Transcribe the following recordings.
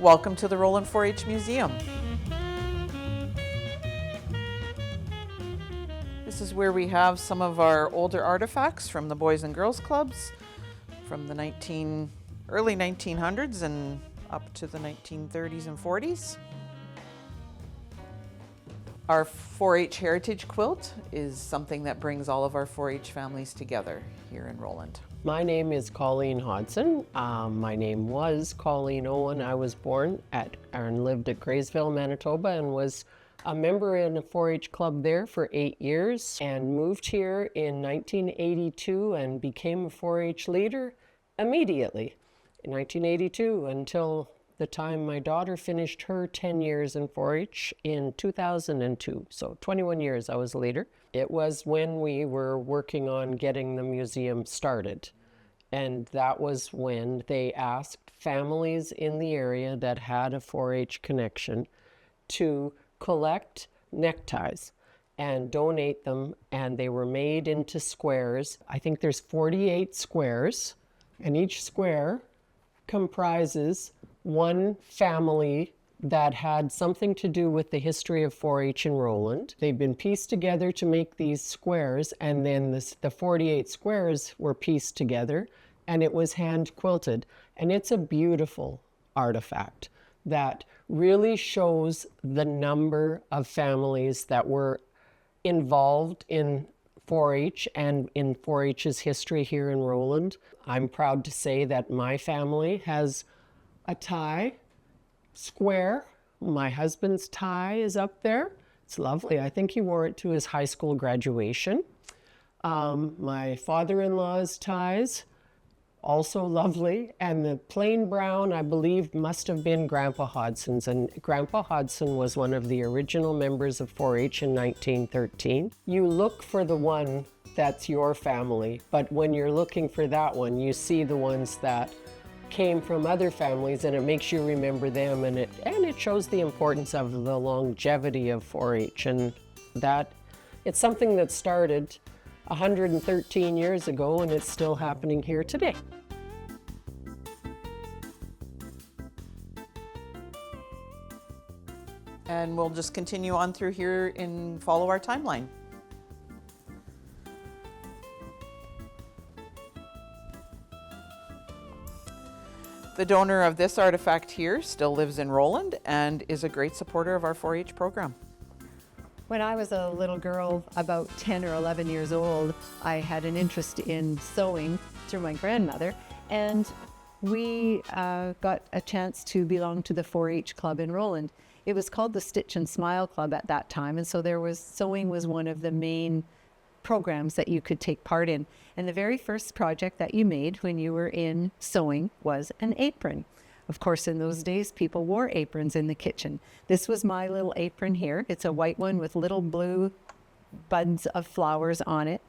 Welcome to the Roland 4-H Museum. This is where we have some of our older artifacts from the Boys and Girls Clubs from the early 1900s and up to the 1930s and 40s. Our 4-H heritage quilt is something that brings all of our 4-H families together here in Roland. My name is Colleen Hodson. My name was Colleen Owen. I was born and lived at Graysville, Manitoba, and was a member in a 4-H club there for 8 years, and moved here in 1982 and became a 4-H leader immediately in 1982 until the time my daughter finished her 10 years in 4-H in 2002. So 21 years I was a leader. It was when we were working on getting the museum started. And that was when they asked families in the area that had a 4-H connection to collect neckties and donate them. And they were made into squares. I think there's 48 squares, and each square comprises one family that had something to do with the history of 4-H in Roland. They've been pieced together to make these squares, and then the 48 squares were pieced together, and it was hand quilted. And it's a beautiful artifact that really shows the number of families that were involved in 4-H and in 4-H's history here in Roland. I'm proud to say that my family has a tie square. My husband's tie is up there. It's lovely. I think he wore it to his high school graduation. My father-in-law's ties, also lovely. And the plain brown, I believe, must have been Grandpa Hodson's. And Grandpa Hodson was one of the original members of 4-H in 1913. You look for the one that's your family, but when you're looking for that one, you see the ones that came from other families, and it makes you remember them, and it shows the importance of the longevity of 4-H, and that it's something that started 113 years ago, and it's still happening here today. And we'll just continue on through here and follow our timeline. The donor of this artifact here still lives in Roland and is a great supporter of our 4-H program. When I was a little girl, about 10 or 11 years old, I had an interest in sewing through my grandmother, and we got a chance to belong to the 4-H club in Roland. It was called the Stitch and Smile Club at that time, and so sewing was one of the main programs that you could take part in. And the very first project that you made when you were in sewing was an apron. Of course, in those days, people wore aprons in the kitchen. This was my little apron here. It's a white one with little blue buds of flowers on it.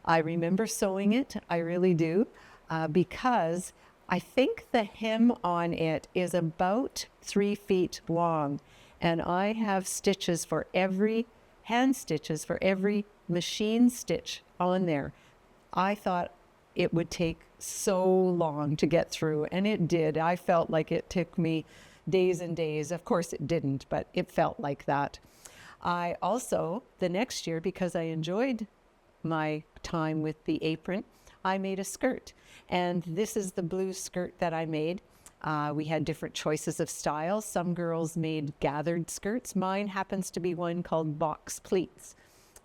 I remember sewing it, I really do, because I think the hem on it is about 3 feet long. And I have stitches for hand stitches for every machine stitch on there. I thought it would take so long to get through, and it did. I felt like it took me days and days. Of course it didn't, but it felt like that. I also, the next year, because I enjoyed my time with the apron, I made a skirt. And this is the blue skirt that I made. We had different choices of styles. Some girls made gathered skirts. Mine happens to be one called box pleats.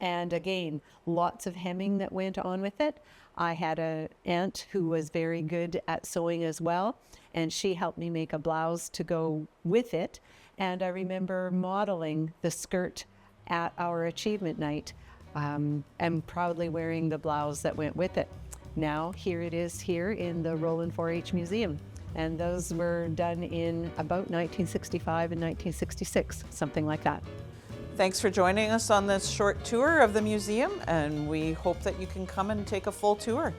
And again, lots of hemming that went on with it. I had an aunt who was very good at sewing as well, and she helped me make a blouse to go with it. And I remember modeling the skirt at our achievement night, and proudly wearing the blouse that went with it. Now, here it is here in the Roland 4-H Museum. And those were done in about 1965 and 1966, something like that. Thanks for joining us on this short tour of the museum, and we hope that you can come and take a full tour.